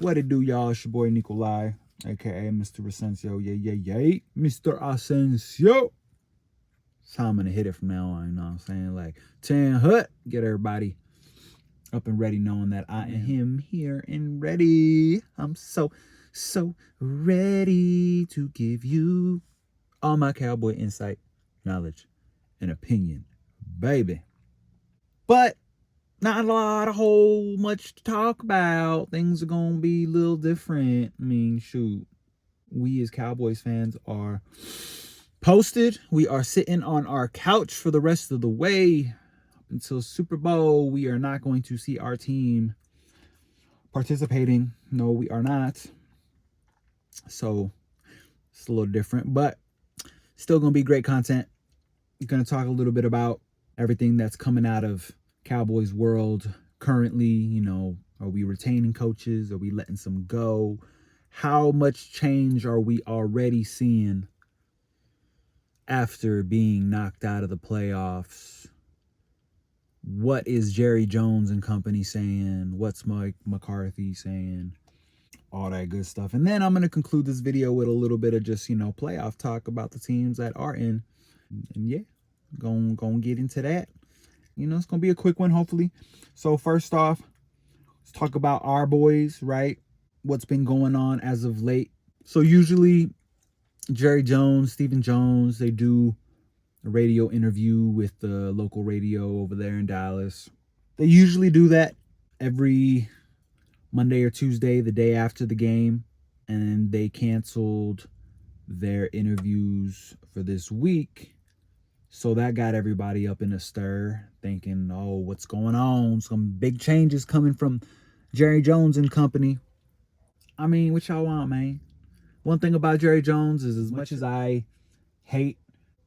What it do, y'all? It's your boy Nikolai, aka Mr. Asensio. Yay. Mr. Asensio. So I'm gonna hit it from now on, you know what I'm saying? Like 10 hut. Get everybody up and ready, knowing that I am here and ready. I'm so ready to give you all my cowboy insight, knowledge, and opinion, baby. But not a whole much to talk about. Things are gonna be a little different. I mean, shoot, we as Cowboys fans are posted. We are sitting on our couch for the rest of the way until Super Bowl. We are not going to see our team participating. No, we are not. So it's a little different, but still gonna be great content. We're gonna talk a little bit about everything that's coming out of Cowboys world currently. You know, are we retaining coaches? Are we letting some go? How much change are we already seeing after being knocked out of the playoffs? What is Jerry Jones and company saying? What's Mike McCarthy saying? All that good stuff. And then I'm going to conclude this video with a little bit of just, playoff talk about the teams that are in. And yeah, going to get into that. It's going to be a quick one, hopefully. So first off, let's talk about our boys, right? What's been going on as of late. So usually Jerry Jones, Stephen Jones, they do a radio interview with the local radio over there in Dallas. They usually do that every Monday or Tuesday, the day after the game. And they canceled their interviews for this week. So that got everybody up in a stir, thinking, oh, what's going on? Some big changes coming from Jerry Jones and company. I mean, what y'all want, man? One thing about Jerry Jones is, as much as I hate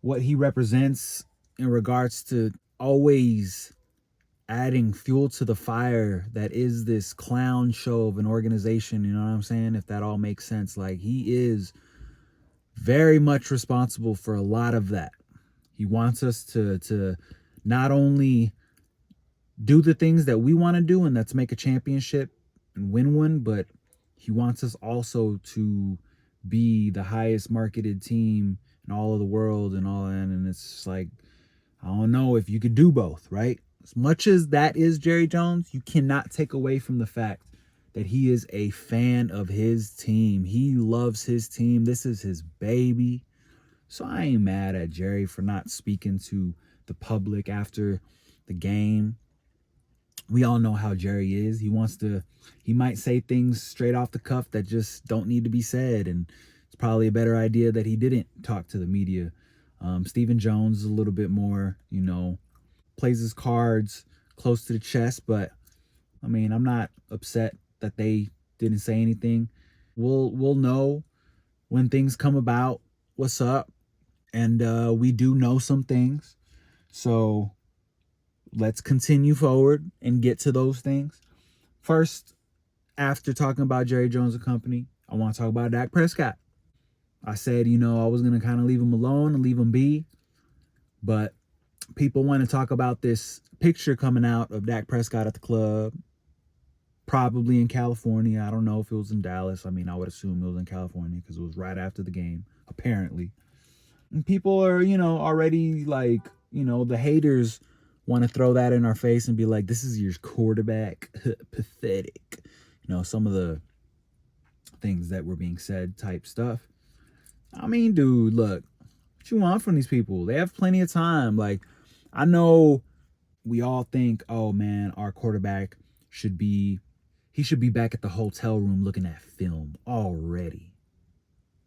what he represents in regards to always adding fuel to the fire that is this clown show of an organization, you know what I'm saying? If that all makes sense. Like, he is very much responsible for a lot of that. He wants us to not only do the things that we want to do, and that's make a championship and win one, but he wants us also to be the highest marketed team in all of the world and all that. And it's just like, I don't know if you could do both, right? As much as that is Jerry Jones, you cannot take away from the fact that he is a fan of his team. He loves his team. This is his baby. So I ain't mad at Jerry for not speaking to the public after the game. We all know how Jerry is. He might say things straight off the cuff that just don't need to be said. And it's probably a better idea that he didn't talk to the media. Stephen Jones is a little bit more, plays his cards close to the chest. But I mean, I'm not upset that they didn't say anything. We'll know when things come about what's up. And we do know some things. So let's continue forward and get to those things. First, after talking about Jerry Jones and company, I want to talk about Dak Prescott. I said, I was going to kind of leave him alone and leave him be. But people want to talk about this picture coming out of Dak Prescott at the club, probably in California. I don't know if it was in Dallas. I mean, I would assume it was in California because it was right after the game, apparently. And people are, already like, the haters want to throw that in our face and be like, this is your quarterback. Pathetic. Some of the things that were being said type stuff. I mean, dude, look, what you want from these people? They have plenty of time. Like, I know we all think, oh man, our quarterback should be back at the hotel room looking at film already.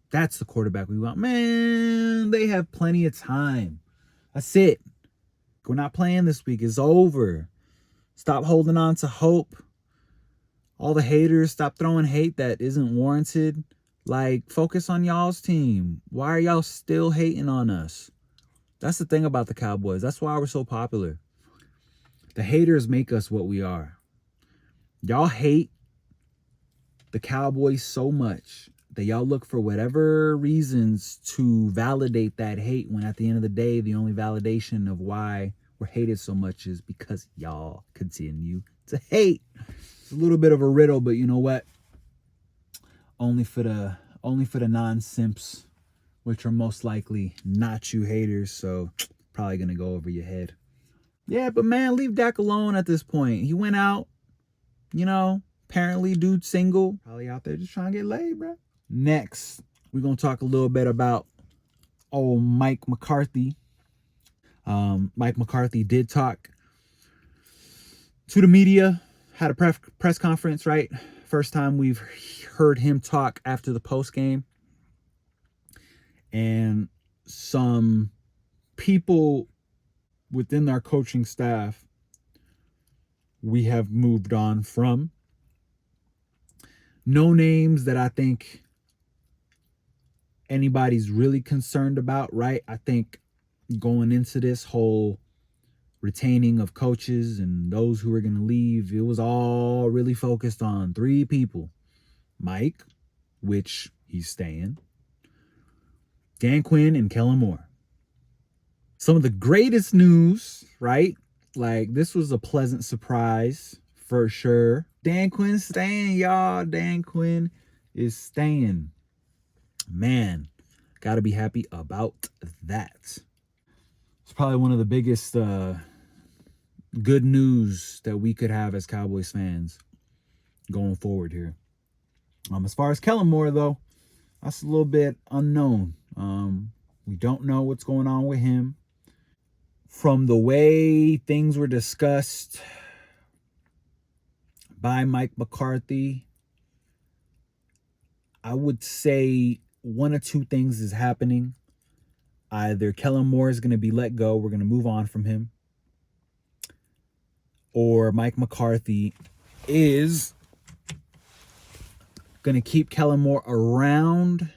That's the quarterback we want. Man, they have plenty of time. That's it. We're not playing this week. It's over. Stop holding on to hope. All the haters, stop throwing hate that isn't warranted. Like, focus on y'all's team. Why are y'all still hating on us? That's the thing about the Cowboys. That's why we're so popular. The haters make us what we are. Y'all hate the Cowboys so much that y'all look for whatever reasons to validate that hate, when at the end of the day, the only validation of why we're hated so much is because y'all continue to hate. It's a little bit of a riddle, but you know what? only for the non-simps, which are most likely not you haters, so probably gonna go over your head. Yeah, but man, leave Dak alone at this point. He went out, apparently dude single, probably out there just trying to get laid, bro. Next, we're gonna talk a little bit about old Mike McCarthy. Mike McCarthy did talk to the media, had a press conference, right? First time we've heard him talk after the post game. And some people within our coaching staff we have moved on from. No names that I think anybody's really concerned about, right? I think going into this whole retaining of coaches and those who are going to leave, it was all really focused on 3 people. Mike, which he's staying, Dan Quinn, and Kellen Moore. Some of the greatest news, right? Like, this was a pleasant surprise for sure. Dan Quinn's staying, y'all. Dan Quinn is staying. Man, gotta be happy about that. It's probably one of the biggest good news that we could have as Cowboys fans going forward here. As far as Kellen Moore, though, that's a little bit unknown. We don't know what's going on with him. From the way things were discussed by Mike McCarthy, I would say one or two things is happening. Either Kellen Moore is going to be let go, we're going to move on from him, or Mike McCarthy is going to keep Kellen Moore around,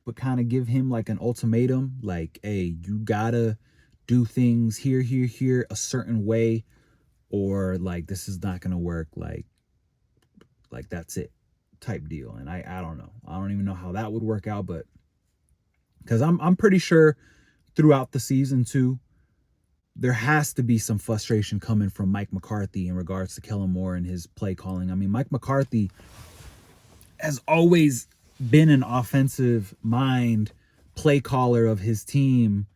but kind of give him like an ultimatum, like, hey, you gotta do things here a certain way, or like this is not gonna work, like that's it type deal. And I don't know. I don't even know how that would work out, but because I'm pretty sure throughout the season too, there has to be some frustration coming from Mike McCarthy in regards to Kellen Moore and his play calling. I mean, Mike McCarthy has always been an offensive mind play caller of his team.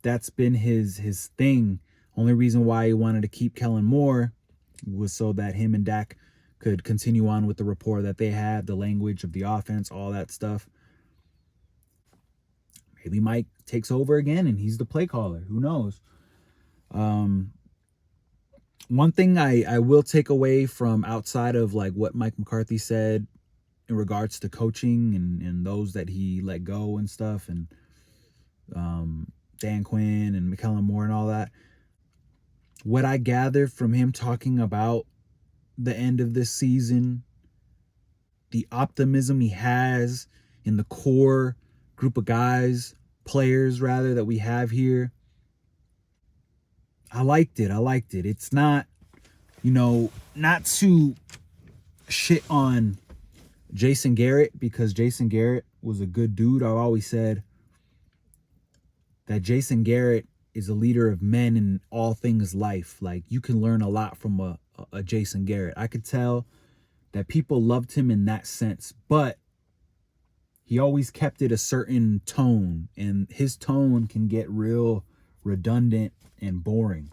That's been his thing. Only reason why he wanted to keep Kellen Moore was so that him and Dak could continue on with the rapport that they had, the language of the offense, all that stuff. Maybe Mike takes over again and he's the play caller. Who knows? One thing I will take away from outside of like what Mike McCarthy said in regards to coaching and those that he let go and stuff, and Dan Quinn and Kellen Moore and all that, what I gathered from him talking about the end of this season, the optimism he has in the core group of guys, players rather, that we have here, I liked it. It's not, not to shit on Jason Garrett, because Jason Garrett was a good dude. I've always said that Jason Garrett is a leader of men in all things life. Like, you can learn a lot from a Jason Garrett. I could tell that people loved him in that sense, but he always kept it a certain tone, and his tone can get real redundant and boring.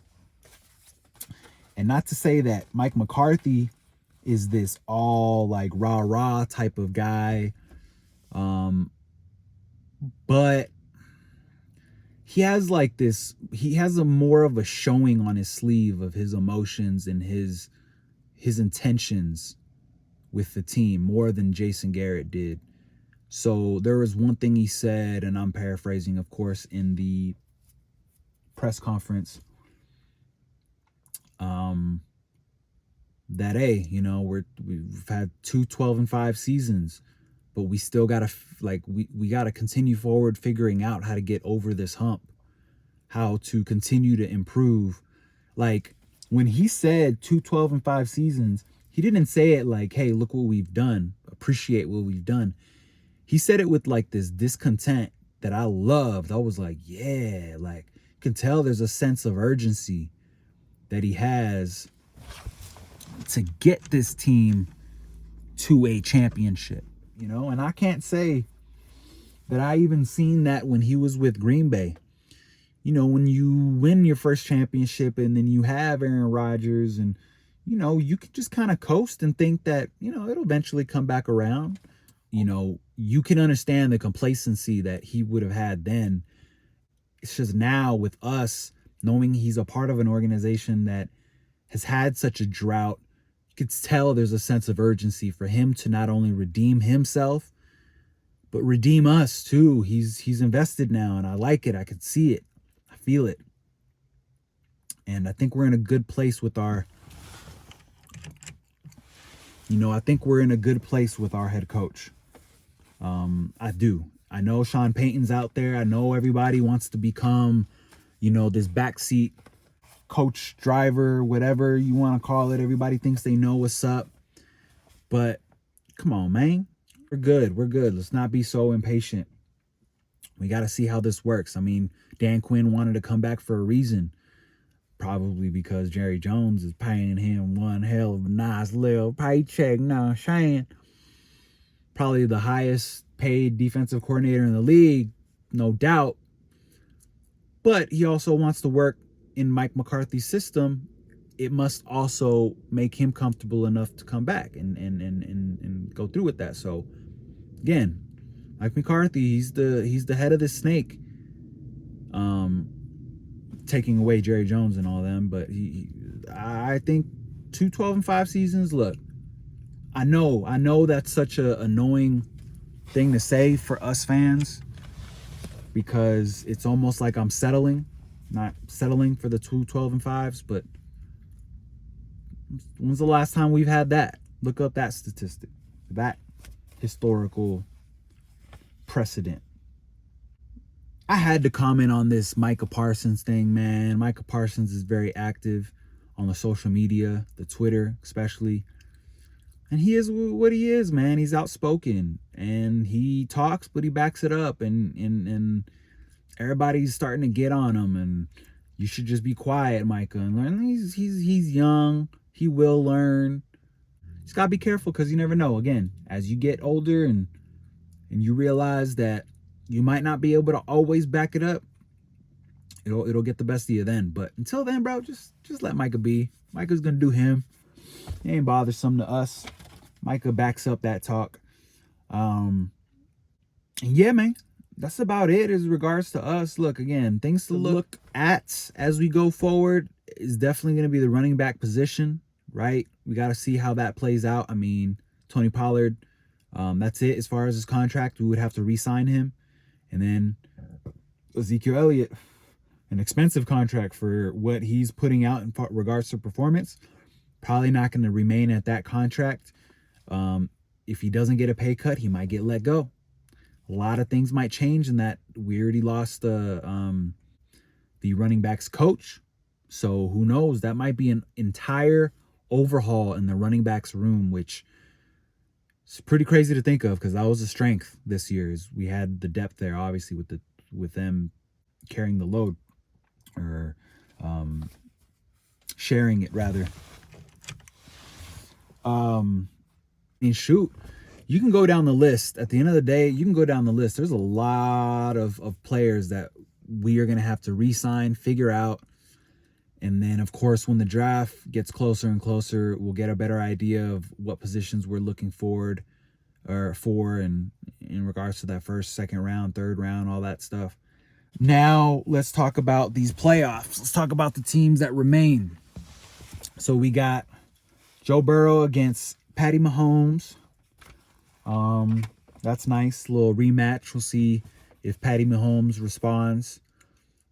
And not to say that Mike McCarthy is this all like rah-rah type of guy, but he has like this, he has a more of a showing on his sleeve of his emotions and his intentions with the team more than Jason Garrett did. So there was one thing he said, and I'm paraphrasing, of course, in the press conference, that, hey, we've had 2 12-5 seasons, but we still gotta we gotta continue forward, figuring out how to get over this hump, how to continue to improve. Like, when he said 2 12-5 seasons, he didn't say it like, hey, look what we've done, appreciate what we've done. He said it with like this discontent that I loved. I was like, yeah, like, you can tell there's a sense of urgency that he has to get this team to a championship, you know? And I can't say that I even seen that when he was with Green Bay. You know, when you win your first championship and then you have Aaron Rodgers, and, you know, you can just kind of coast and think that, you know, it'll eventually come back around. You know, you can understand the complacency that he would have had then. It's just now with us knowing he's a part of an organization that has had such a drought, you could tell there's a sense of urgency for him to not only redeem himself, but redeem us too. He's invested now, and I like it. I could see it. I feel it. And I think we're in a good place with our, I think we're in a good place with our head coach. I do. I know Sean Payton's out there. I know everybody wants to become, this backseat coach, driver, whatever you want to call it. Everybody thinks they know what's up. But come on, man. We're good. We're good. Let's not be so impatient. We got to see how this works. I mean, Dan Quinn wanted to come back for a reason. Probably because Jerry Jones is paying him one hell of a nice little paycheck. Know what I'm saying? Probably the highest paid defensive coordinator in the league, no doubt. But he also wants to work in Mike McCarthy's system. It must also make him comfortable enough to come back and go through with that. So again, Mike McCarthy, he's the head of the snake. Taking away Jerry Jones and all them, but I think 2-12-5 seasons. Look, I know that's such a annoying thing to say for us fans, because it's almost like I'm not settling for the 2-12-5s. But when's the last time we've had that? Look up that statistic, that historical precedent. I had to comment on this Micah Parsons thing, man. Micah Parsons is very active on the social media, the Twitter especially. And he is what he is, man. He's outspoken and he talks, but he backs it up. And everybody's starting to get on him. And you should just be quiet, Micah, and learn. He's young. He will learn. Just gotta be careful, because you never know. Again, as you get older and you realize that you might not be able to always back it up, it'll get the best of you then. But until then, bro, just let Micah be. Micah's gonna do him. He ain't bothersome to us. Micah backs up that talk. And yeah, man, that's about it as regards to us. Look, again, things to look at as we go forward is definitely going to be the running back position, right? We got to see how that plays out. I mean, Tony Pollard, that's it as far as his contract. We would have to re-sign him. And then Ezekiel Elliott, an expensive contract for what he's putting out in regards to performance. Probably not going to remain at that contract. If he doesn't get a pay cut, he might get let go. A lot of things might change in that. We already lost the running backs coach. So who knows? That might be an entire overhaul in the running backs room, which is pretty crazy to think of, because that was a strength this year. Is we had the depth there, obviously, with them carrying the load, or sharing it rather. Shoot, you can go down the list. At the end of the day, you can go down the list. There's a lot of players that we are going to have to re-sign, figure out. And then, of course, when the draft gets closer and closer, we'll get a better idea of what positions we're looking forward for, and in regards to that first, second round, third round, all that stuff. Now, let's talk about these playoffs. Let's talk about the teams that remain. So we got Joe Burrow against Patty Mahomes. That's nice. Little rematch. We'll see if Patty Mahomes responds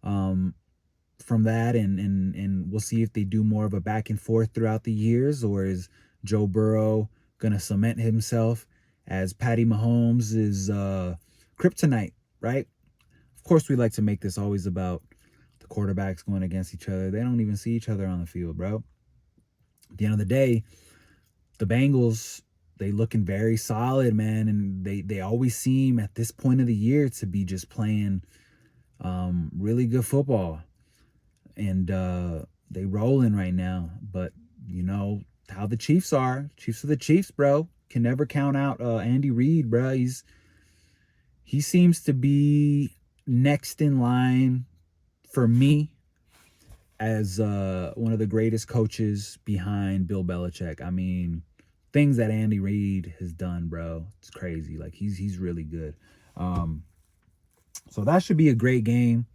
from that, and we'll see if they do more of a back and forth throughout the years, or is Joe Burrow gonna cement himself as Patty Mahomes is kryptonite, right? Of course, we like to make this always about the quarterbacks going against each other. They don't even see each other on the field, bro. At the end of the day, the Bengals, they looking very solid, man, and they always seem at this point of the year to be just playing really good football. And they rolling right now. But you know how the Chiefs are. Chiefs are the Chiefs, bro. can never count out Andy Reid, bro. He seems to be next in line for me as one of the greatest coaches behind Bill Belichick. I mean, things that Andy Reid has done, bro, it's crazy. Like he's really good. So that should be a great game.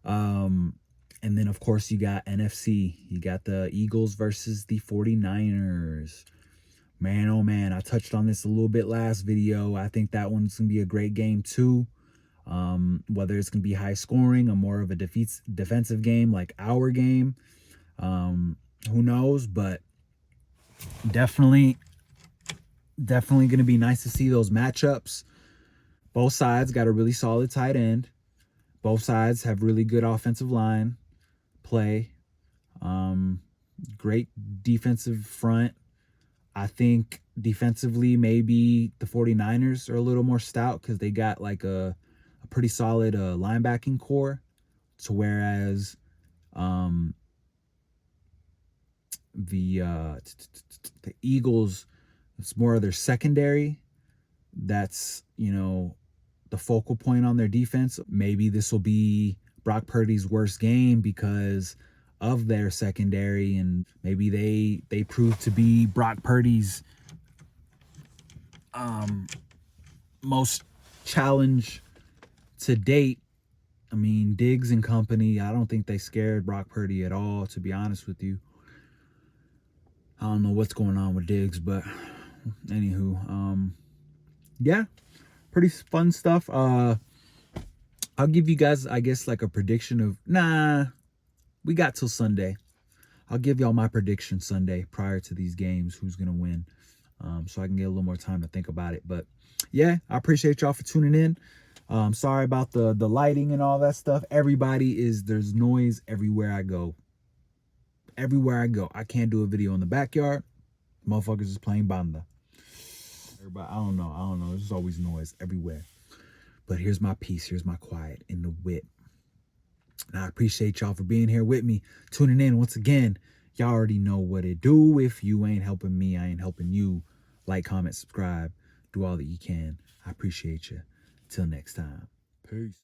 And then of course you got NFC. You got the Eagles versus the 49ers. Man, oh man, I touched on this a little bit last video. I think that one's gonna be a great game too. Whether it's gonna be high scoring or more of a defensive game like our game, who knows? But definitely gonna be nice to see those matchups. Both sides got a really solid tight end. Both sides have really good offensive line play. Great defensive front. I think defensively, maybe the 49ers are a little more stout because they got like a pretty solid linebacking core. So whereas the Eagles, it's more of their secondary. That's, you know, the focal point on their defense. Maybe this will be Brock Purdy's worst game because of their secondary, and maybe they prove to be Brock Purdy's most challenge to date. I mean, Diggs and company, I don't think they scared Brock Purdy at all, to be honest with you. I don't know what's going on with Diggs, but anywho, yeah, pretty fun stuff. I'll give you guys, I guess, like a prediction of, we got till Sunday. I'll give y'all my prediction Sunday prior to these games, who's going to win, so I can get a little more time to think about it. But yeah, I appreciate y'all for tuning in. Sorry about the lighting and all that stuff. There's noise everywhere I go. Everywhere I go. I can't do a video in the backyard. Motherfuckers is playing banda. Everybody, I don't know. There's always noise everywhere. But here's my peace. Here's my quiet in the wit. And I appreciate y'all for being here with me, tuning in once again. Y'all already know what it do. If you ain't helping me, I ain't helping you. Like, comment, subscribe. Do all that you can. I appreciate you. Till next time. Peace.